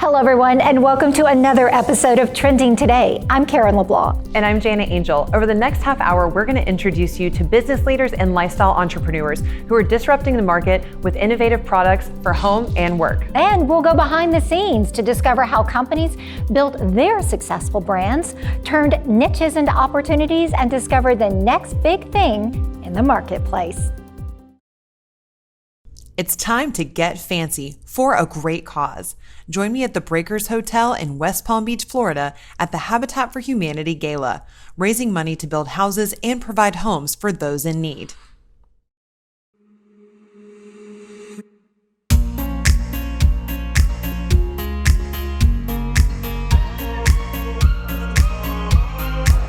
Hello, everyone, and welcome to another episode of Trending Today. I'm Karen LeBlanc. And I'm Jana Angel. Over the next half hour, we're going to introduce you to business leaders and lifestyle entrepreneurs who are disrupting the market with innovative products for home and work. And we'll go behind the scenes to discover how companies built their successful brands, turned niches into opportunities, and discovered the next big thing in the marketplace. It's time to get fancy for a great cause. Join me at the Breakers Hotel in West Palm Beach, Florida at the Habitat for Humanity Gala, raising money to build houses and provide homes for those in need.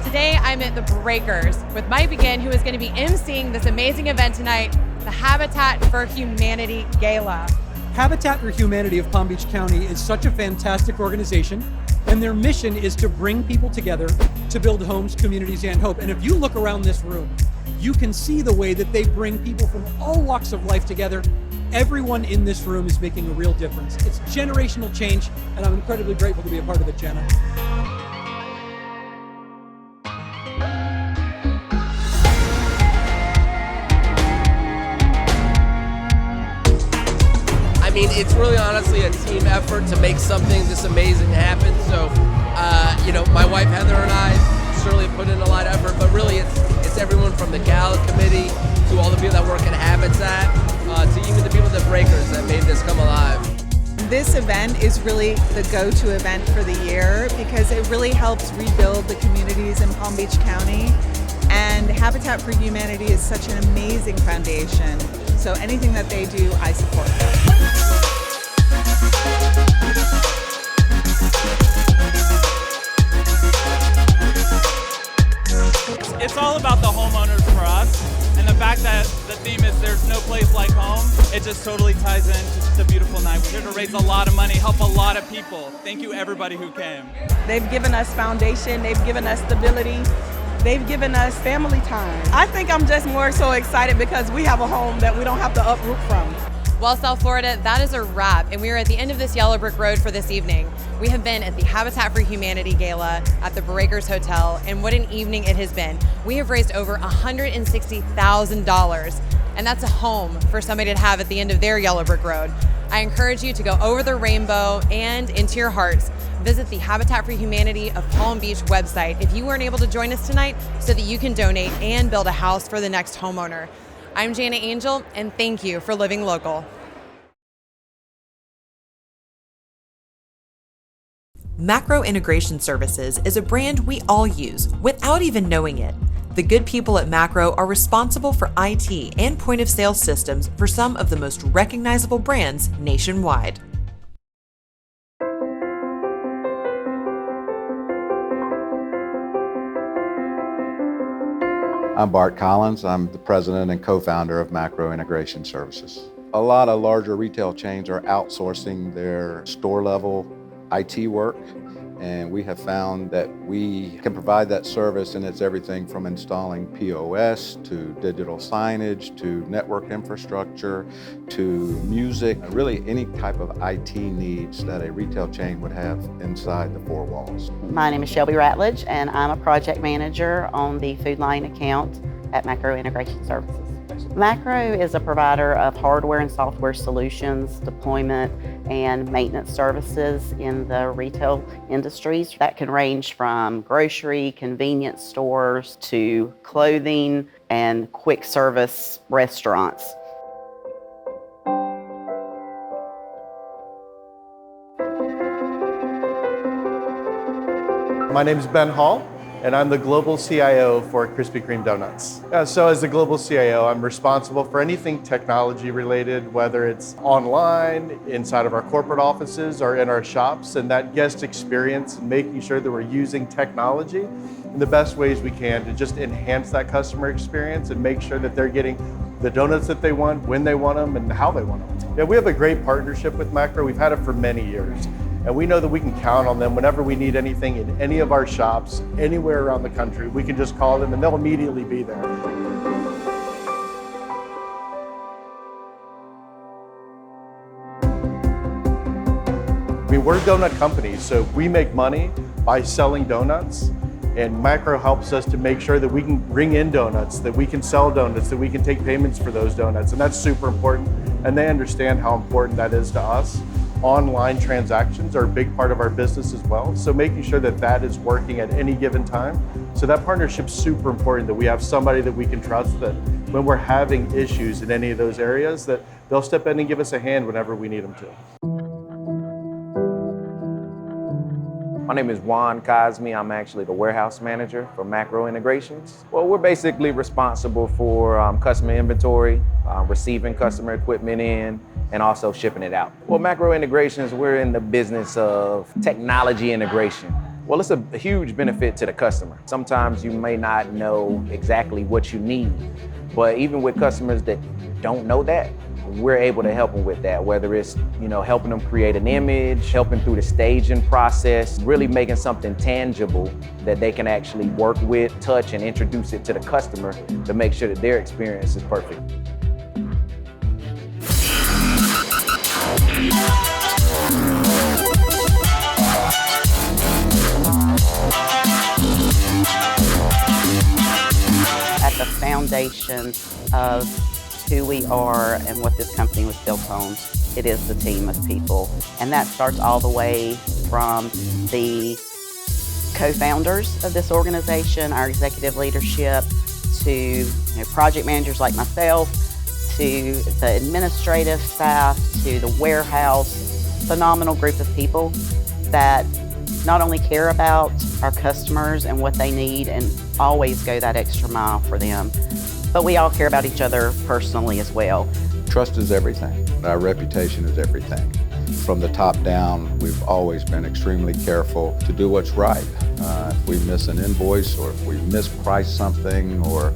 Today I'm at the Breakers with Mike Begin, who is going to be emceeing this amazing event tonight, the Habitat for Humanity Gala. Habitat for Humanity of Palm Beach County is such a fantastic organization, and their mission is to bring people together to build homes, communities, and hope. And if you look around this room, you can see the way that they bring people from all walks of life together. Everyone in this room is making a real difference. It's generational change, and I'm incredibly grateful to be a part of it, Jenna. I mean, it's really honestly a team effort to make something this amazing happen. So, my wife Heather and I certainly put in a lot of effort, but really it's everyone from the Gala committee to all the people that work at Habitat, to even the people at the Breakers that made this come alive. This event is really the go-to event for the year because it really helps rebuild the communities in Palm Beach County. And Habitat for Humanity is such an amazing foundation. So anything that they do, I support them. It's all about the homeowners for us, and the fact that the theme is there's no place like home, it just totally ties in to just a beautiful night. We're here to raise a lot of money, help a lot of people. Thank you everybody who came. They've given us foundation, they've given us stability, they've given us family time. I think I'm just more so excited because we have a home that we don't have to uproot from. Well, South Florida, that is a wrap, and we are at the end of this yellow brick road for this evening. We have been at the Habitat for Humanity Gala at the Breakers Hotel, and what an evening it has been. We have raised over $160,000, and that's a home for somebody to have at the end of their yellow brick road. I encourage you to go over the rainbow and into your hearts. Visit the Habitat for Humanity of Palm Beach website if you weren't able to join us tonight so that you can donate and build a house for the next homeowner. I'm Jana Angel, and thank you for living local. Macro Integration Services is a brand we all use without even knowing it. The good people at Macro are responsible for IT and point-of-sale systems for some of the most recognizable brands nationwide. I'm Bart Collins. I'm the president and co-founder of Macro Integration Services. A lot of larger retail chains are outsourcing their store-level IT work, and we have found that we can provide that service, and it's everything from installing POS to digital signage to network infrastructure to music, really any type of IT needs that a retail chain would have inside the four walls. My name is Shelby Ratledge, and I'm a project manager on the Food Line account at Macro Integration Services. Macro is a provider of hardware and software solutions, deployment, and maintenance services in the retail industries. That can range from grocery, convenience stores, to clothing and quick service restaurants. My name is Ben Hall, and I'm the Global CIO for Krispy Kreme Donuts. So as the Global CIO, I'm responsible for anything technology related, whether it's online, inside of our corporate offices, or in our shops, and that guest experience, and making sure that we're using technology in the best ways we can to just enhance that customer experience and make sure that they're getting the donuts that they want, when they want them, and how they want them. Yeah, we have a great partnership with Macro. We've had it for many years. And we know that we can count on them whenever we need anything in any of our shops, anywhere around the country. We can just call them and they'll immediately be there. mean, we're a donut company, so we make money by selling donuts. And Macro helps us to make sure that we can bring in donuts, that we can sell donuts, that we can take payments for those donuts. And that's super important. And they understand how important that is to us. Online transactions are a big part of our business as well. So making sure that that is working at any given time. So that partnership's super important, that we have somebody that we can trust, that when we're having issues in any of those areas, that they'll step in and give us a hand whenever we need them to. My name is Juan Cosme. I'm actually the warehouse manager for Macro Integrations. Well, we're basically responsible for customer inventory, receiving customer equipment in, and also shipping it out. Well, Macro Integrations, we're in the business of technology integration. Well, it's a huge benefit to the customer. Sometimes you may not know exactly what you need, but even with customers that don't know that, we're able to help them with that, whether it's, helping them create an image, helping through the staging process, really making something tangible that they can actually work with, touch, and introduce it to the customer to make sure that their experience is perfect. At the foundation of who we are and what this company was built on, it is the team of people. And that starts all the way from the co-founders of this organization, our executive leadership, to project managers like myself, to the administrative staff, to the warehouse. Phenomenal group of people that not only care about our customers and what they need and always go that extra mile for them, but we all care about each other personally as well. Trust is everything. Our reputation is everything. From the top down, we've always been extremely careful to do what's right. If we miss an invoice or if we misprice something or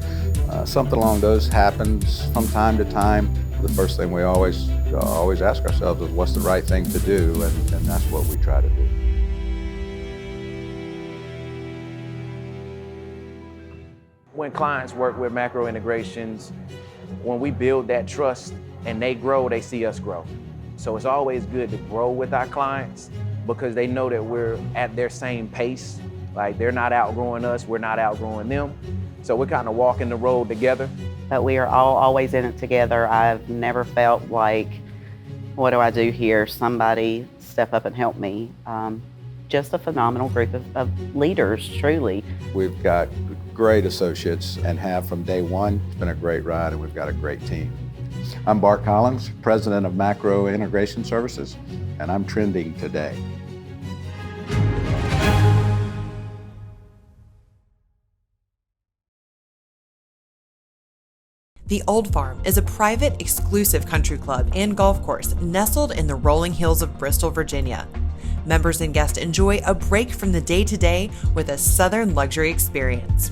something along those happens from time to time, the first thing we always ask ourselves is what's the right thing to do, and that's what we try to do. When clients work with Macro Integrations, when we build that trust and they grow, they see us grow. So it's always good to grow with our clients because they know that we're at their same pace. Like they're not outgrowing us, we're not outgrowing them. So we're kind of walking the road together. But we are all always in it together. I've never felt like, what do I do here? Somebody step up and help me. Just a phenomenal group of leaders, truly. We've got great associates and have from day one. It's been a great ride and we've got a great team. I'm Bart Collins, president of Macro Integration Services, and I'm trending today. The Olde Farm is a private, exclusive country club and golf course nestled in the rolling hills of Bristol, Virginia. Members and guests enjoy a break from the day-to-day with a Southern luxury experience.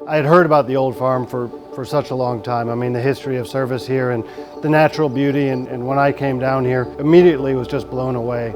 I had heard about the Olde Farm for such a long time. I mean, the history of service here and the natural beauty, and when I came down here, immediately was just blown away.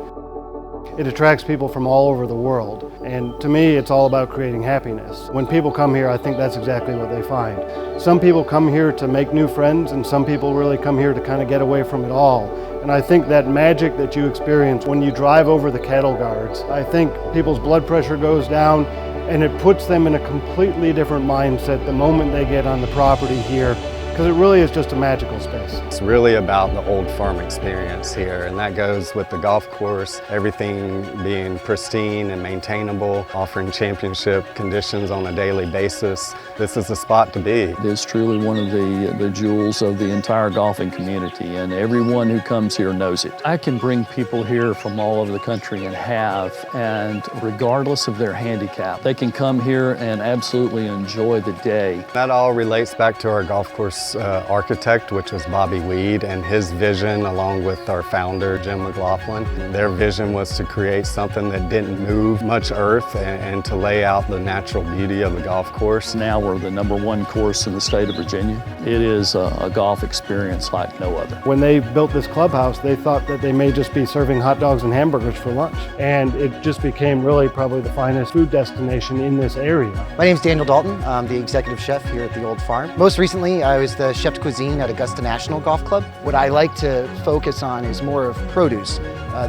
It attracts people from all over the world, and to me, it's all about creating happiness. When people come here, I think that's exactly what they find. Some people come here to make new friends, and some people really come here to kind of get away from it all. And I think that magic that you experience when you drive over the cattle guards, I think people's blood pressure goes down, and it puts them in a completely different mindset the moment they get on the property here, because it really is just a magical space. It's really about the Olde Farm experience here, and that goes with the golf course, everything being pristine and maintainable, offering championship conditions on a daily basis. This is the spot to be. It is truly one of the jewels of the entire golfing community, and everyone who comes here knows it. I can bring people here from all over the country and regardless of their handicap, they can come here and absolutely enjoy the day. That all relates back to our golf course architect, which was Bobby Weed, and his vision, along with our founder, Jim McLaughlin. Their vision was to create something that didn't move much earth and to lay out the natural beauty of the golf course. Now we're the #1 course in the state of Virginia. It is a golf experience like no other. When they built this clubhouse, they thought that they may just be serving hot dogs and hamburgers for lunch. And it just became really probably the finest food destination in this area. My name is Daniel Dalton. I'm the executive chef here at the Olde Farm. Most recently, I was the chef de cuisine at Augusta National Golf Club. What I like to focus on is more of produce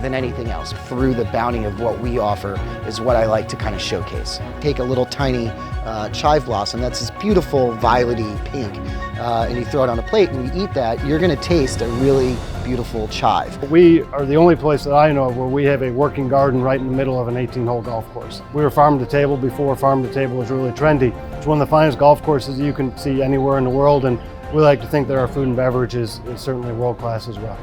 than anything else. Through the bounty of what we offer is what I like to kind of showcase. Take a little tiny chive blossom, that's this beautiful violety pink, and you throw it on a plate and you eat that, you're going to taste a really beautiful chive. We are the only place that I know of where we have a working garden right in the middle of an 18-hole golf course. We were farm to table before farm to table was really trendy. It's one of the finest golf courses you can see anywhere in the world, and we like to think that our food and beverage is certainly world class as well.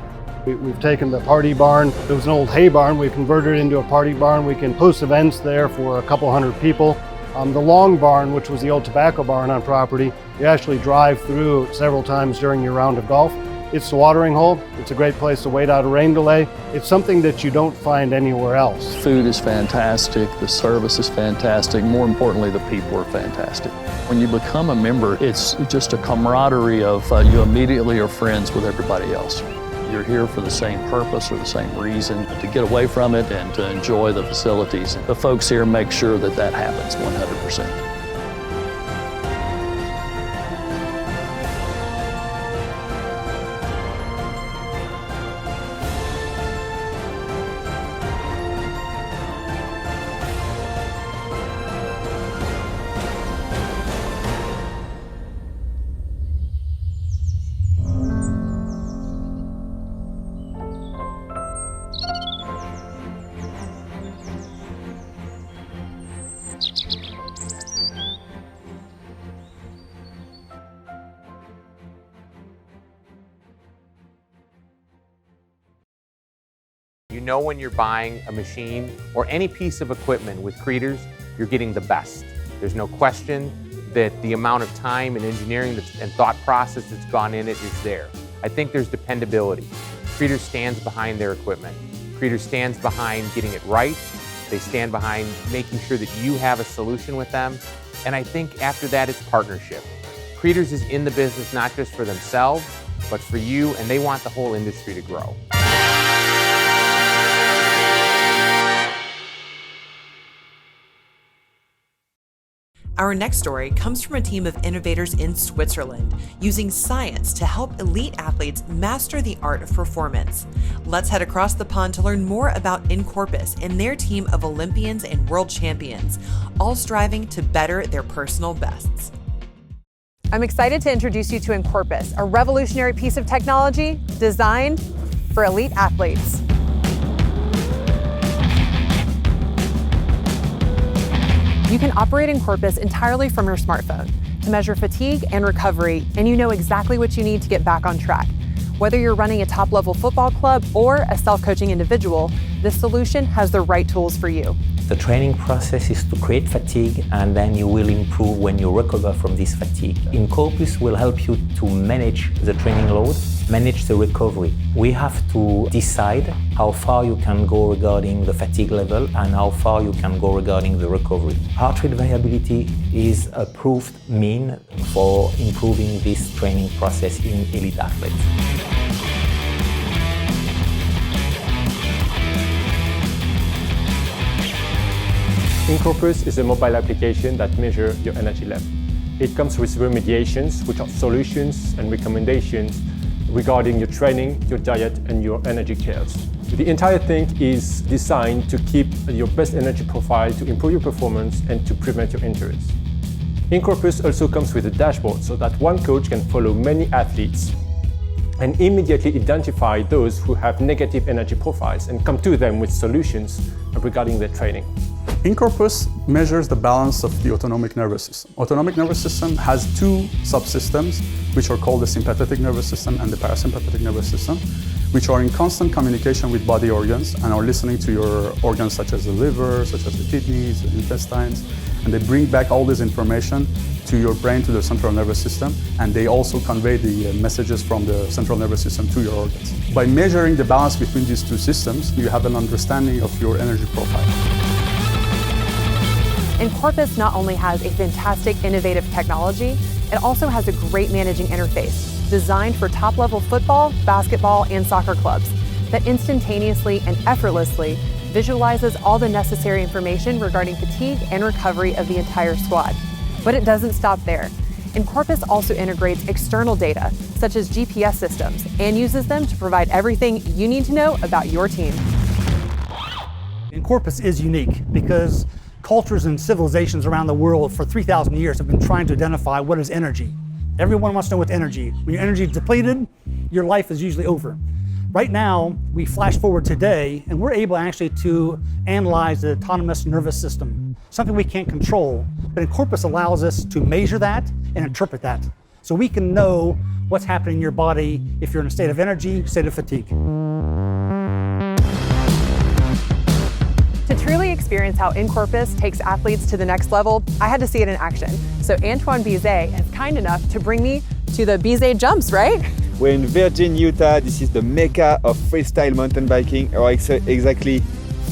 We've taken the party barn. It was an old hay barn. We've converted it into a party barn. We can host events there for a couple hundred people. The long barn, which was the old tobacco barn on property, you actually drive through several times during your round of golf. It's the watering hole. It's a great place to wait out a rain delay. It's something that you don't find anywhere else. Food is fantastic, the service is fantastic, more importantly, the people are fantastic. When you become a member, it's just a camaraderie of you immediately are friends with everybody else. You're here for the same purpose or the same reason, to get away from it and to enjoy the facilities. The folks here make sure that that happens 100%. You know when you're buying a machine or any piece of equipment with Creeders, you're getting the best. There's no question that the amount of time and engineering and thought process that's gone in it is there. I think there's dependability. Creeders stands behind their equipment. Creeders stands behind getting it right. They stand behind making sure that you have a solution with them. And I think after that, it's partnership. Creeders is in the business not just for themselves, but for you, and they want the whole industry to grow. Our next story comes from a team of innovators in Switzerland using science to help elite athletes master the art of performance. Let's head across the pond to learn more about InCorpus and their team of Olympians and world champions, all striving to better their personal bests. I'm excited to introduce you to InCorpus, a revolutionary piece of technology designed for elite athletes. You can operate InCorpus entirely from your smartphone to measure fatigue and recovery, and you know exactly what you need to get back on track. Whether you're running a top-level football club or a self-coaching individual, this solution has the right tools for you. The training process is to create fatigue, and then you will improve when you recover from this fatigue. InCorpus will help you to manage the training load, manage the recovery. We have to decide how far you can go regarding the fatigue level and how far you can go regarding the recovery. Heart rate variability is a proved mean for improving this training process in elite athletes. InCorpus is a mobile application that measures your energy level. It comes with remediations, which are solutions and recommendations regarding your training, your diet, and your energy cares. The entire thing is designed to keep your best energy profile, to improve your performance, and to prevent your injuries. InCorpus also comes with a dashboard so that one coach can follow many athletes and immediately identify those who have negative energy profiles and come to them with solutions regarding their training. InCorpus measures the balance of the autonomic nervous system. Autonomic nervous system has two subsystems, which are called the sympathetic nervous system and the parasympathetic nervous system, which are in constant communication with body organs and are listening to your organs such as the liver, such as the kidneys, the intestines, and they bring back all this information to your brain, to the central nervous system, and they also convey the messages from the central nervous system to your organs. By measuring the balance between these two systems, you have an understanding of your energy profile. InCorpus not only has a fantastic innovative technology, it also has a great managing interface designed for top-level football, basketball, and soccer clubs that instantaneously and effortlessly visualizes all the necessary information regarding fatigue and recovery of the entire squad. But it doesn't stop there. InCorpus also integrates external data, such as GPS systems, and uses them to provide everything you need to know about your team. InCorpus is unique because cultures and civilizations around the world for 3,000 years have been trying to identify what is energy. Everyone wants to know what's energy. When your energy is depleted, your life is usually over. Right now, we flash forward today, and we're able actually to analyze the autonomous nervous system, something we can't control. But InCorpus allows us to measure that and interpret that. So we can know what's happening in your body if you're in a state of energy, state of fatigue. To truly experience how InCorpus takes athletes to the next level, I had to see it in action. So Antoine Bizet is kind enough to bring me to the Bizet jumps, right? We're in Virgin, Utah. This is the mecca of freestyle mountain biking, or exactly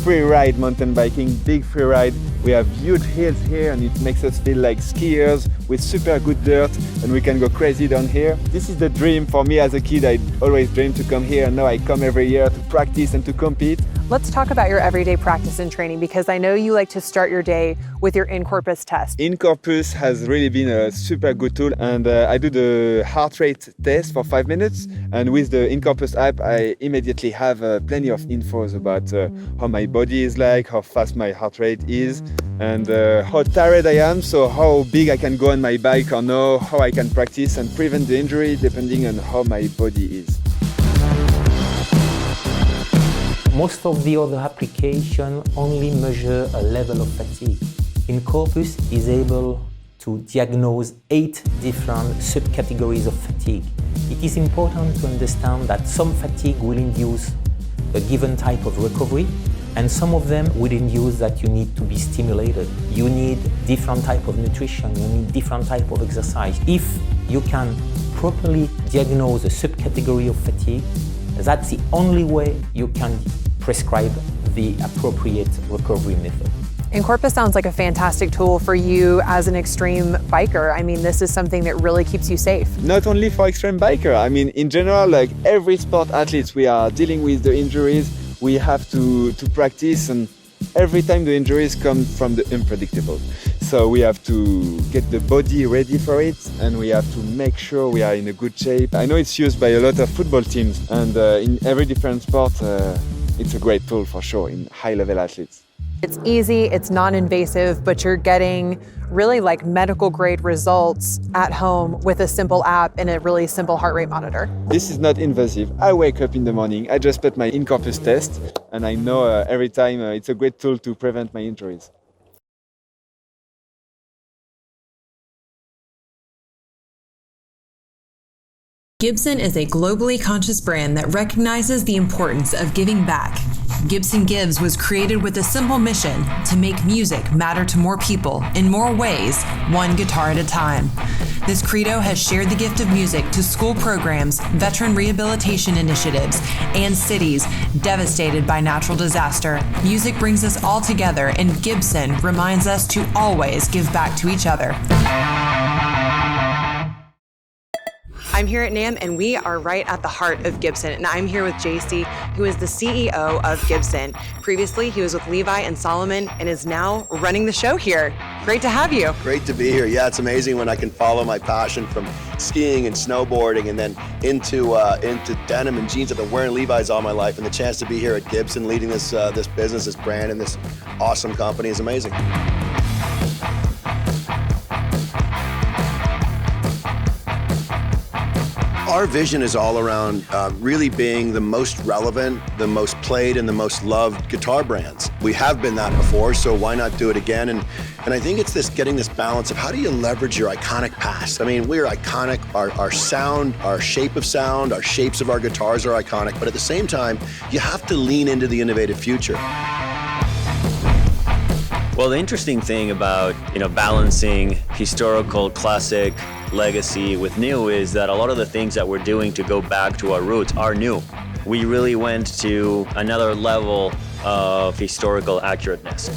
free ride mountain biking, big free ride. We have huge hills here and it makes us feel like skiers with super good dirt, and we can go crazy down here. This is the dream for me as a kid. I always dreamed to come here, and now I come every year to practice and to compete. Let's talk about your everyday practice and training, because I know you like to start your day with your InCorpus test. InCorpus has really been a super good tool, and I do the heart rate test for 5 minutes, and with the InCorpus app I immediately have plenty of infos about how my body is like, how fast my heart rate is, and how tired I am, so how big I can go on my bike or no, how I can practice and prevent the injury depending on how my body is. Most of the other applications only measure a level of fatigue. InCorpus is able to diagnose 8 different subcategories of fatigue. It is important to understand that some fatigue will induce a given type of recovery, and some of them will induce that you need to be stimulated. You need different type of nutrition, you need different type of exercise. If you can properly diagnose a subcategory of fatigue, that's the only way you can prescribe the appropriate recovery method. InCorpus sounds like a fantastic tool for you as an extreme biker. I mean, this is something that really keeps you safe. Not only for extreme biker, I mean, in general, like every sport athletes, we are dealing with the injuries. We have to practice, and every time the injuries come from the unpredictable. So we have to get the body ready for it, and we have to make sure we are in a good shape. I know it's used by a lot of football teams, and in every different sport, it's a great tool for sure in high-level athletes. It's easy, it's non-invasive, but you're getting really like medical grade results at home with a simple app and a really simple heart rate monitor. This is not invasive. I wake up in the morning, I just put my InCorpus test, and I know every time it's a great tool to prevent my injuries. Gibson is a globally conscious brand that recognizes the importance of giving back. Gibson Gives was created with a simple mission to make music matter to more people in more ways, one guitar at a time. This credo has shared the gift of music to school programs, veteran rehabilitation initiatives, and cities devastated by natural disaster. Music brings us all together, and Gibson reminds us to always give back to each other. I'm here at NAMM, and we are right at the heart of Gibson. And I'm here with JC, who is the CEO of Gibson. Previously, he was with Levi and Solomon and is now running the show here. Great to have you. Great to be here. Yeah, it's amazing when I can follow my passion from skiing and snowboarding and then into denim and jeans. I've been wearing Levi's all my life, and the chance to be here at Gibson leading this business, this brand, and this awesome company is amazing. Our vision is all around really being the most relevant, the most played, and the most loved guitar brands. We have been that before, so why not do it again? And I think it's getting this balance of how do you leverage your iconic past? I mean, we're iconic, our sound, our shape of sound, our shapes of our guitars are iconic, but at the same time, you have to lean into the innovative future. Well, the interesting thing about, balancing historical, classic, legacy with new is that a lot of the things that we're doing to go back to our roots are new. We really went to another level of historical accurateness.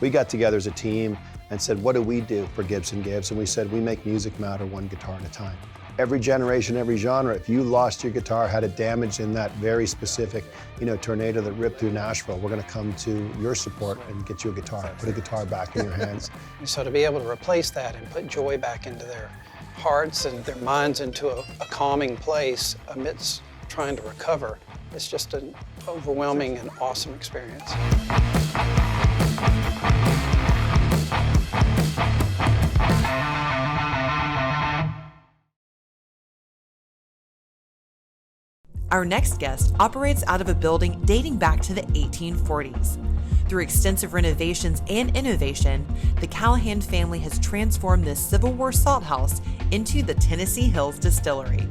We got together as a team and said, what do we do for Gibson Gibbs? And we said, we make music matter one guitar at a time. Every generation, every genre, if you lost your guitar, had it damaged in that very specific, tornado that ripped through Nashville, we're gonna come to your support and get you a guitar, put a guitar back in your hands. So to be able to replace that and put joy back into their hearts and their minds into a calming place amidst trying to recover, it's just an overwhelming and awesome experience. Our next guest operates out of a building dating back to the 1840s. Through extensive renovations and innovation, the Callahan family has transformed this Civil War salt house into the Tennessee Hills Distillery.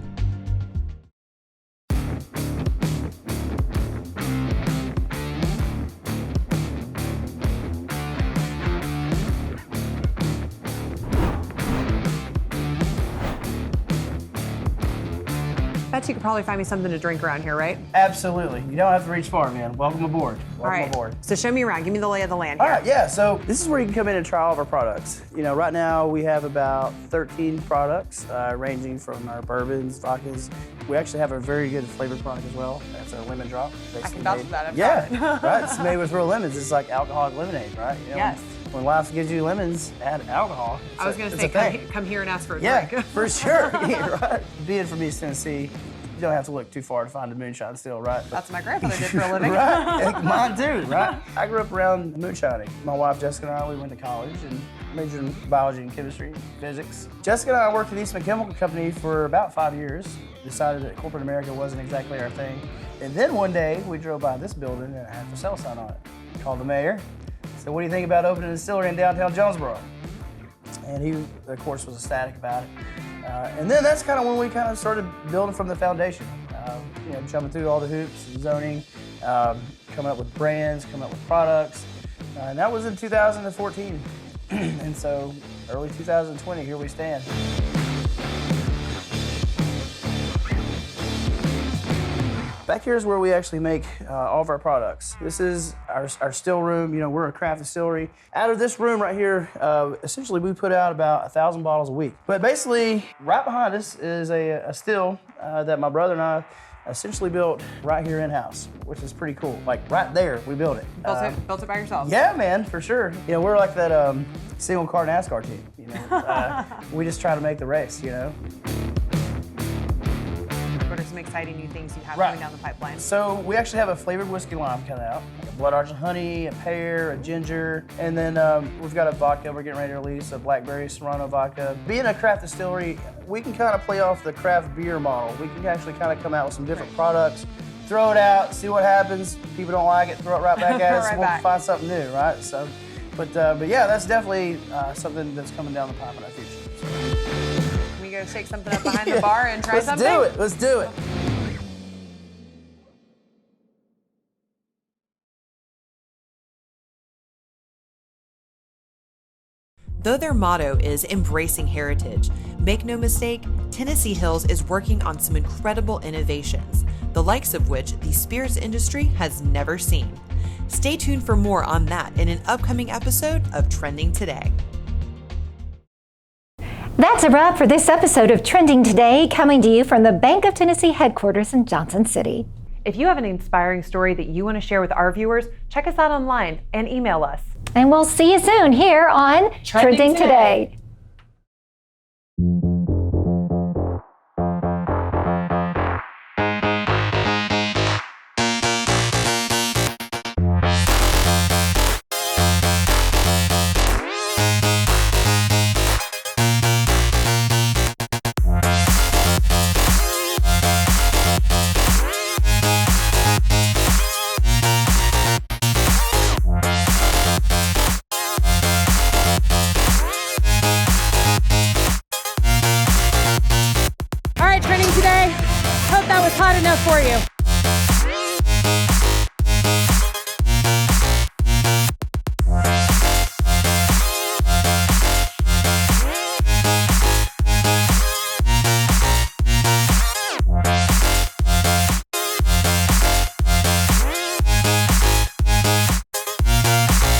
Bet you could probably find me something to drink around here, right? Absolutely. You don't have to reach far, man. Welcome aboard. Welcome aboard. So show me around. Give me the lay of the land All here. right, yeah. So this is where you can come in and try all of our products. Right now we have about 13 products, ranging from our bourbons, vodkas. We actually have a very good flavored product as well. That's our lemon drop. I can vouch for that. I've Yeah, tried it. right. It's made with real lemons. It's like alcoholic lemonade, right? Yes. When life gives you lemons, add alcohol. I was going to say, come here and ask for a Yeah, drink. for sure. Yeah, right. Being from East Tennessee, you don't have to look too far to find a moonshine still, right? That's what my grandfather did for a living. Right, mine too, right? I grew up around moonshining. My wife Jessica and I, we went to college and majored in biology and chemistry, physics. Jessica and I worked at Eastman Chemical Company for about 5 years. Decided that corporate America wasn't exactly our thing. And then one day we drove by this building and it had for sale sign on it. Called the mayor. Said, what do you think about opening a distillery in downtown Jonesboro? And he, of course, was ecstatic about it. And then that's kind of when we kind of started building from the foundation. Jumping through all the hoops, zoning, coming up with brands, coming up with products. And that was in 2014. And so early 2020, here we stand. Back here is where we actually make all of our products. This is our still room. We're a craft distillery. Out of this room right here, essentially we put out about 1,000 bottles a week. But basically, right behind us is a still that my brother and I essentially built right here in-house, which is pretty cool. Like right there, we built it. Built it by yourself? Yeah, man, for sure. We're like that single car NASCAR team. We just try to make the race, What are some exciting new things you have coming down the pipeline? So we actually have a flavored whiskey lime coming out. Like a blood orange and honey, a pear, a ginger, and then we've got a vodka we're getting ready to release, a blackberry Serrano vodka. Being a craft distillery, we can kind of play off the craft beer model. We can actually kind of come out with some different products, throw it out, see what happens. People don't like it, throw it right back at us, we'll find something new, right? So, but yeah, that's definitely something that's coming down the pipe in our future. Can we go shake something up behind the bar and try something? Let's do it. Though their motto is embracing heritage, make no mistake, Tennessee Hills is working on some incredible innovations, the likes of which the spirits industry has never seen. Stay tuned for more on that in an upcoming episode of Trending Today. That's a wrap for this episode of Trending Today, coming to you from the Bank of Tennessee headquarters in Johnson City. If you have an inspiring story that you want to share with our viewers, check us out online and email us. And we'll see you soon here on Trending Today. For you.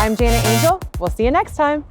I'm Janet Angel. We'll see you next time.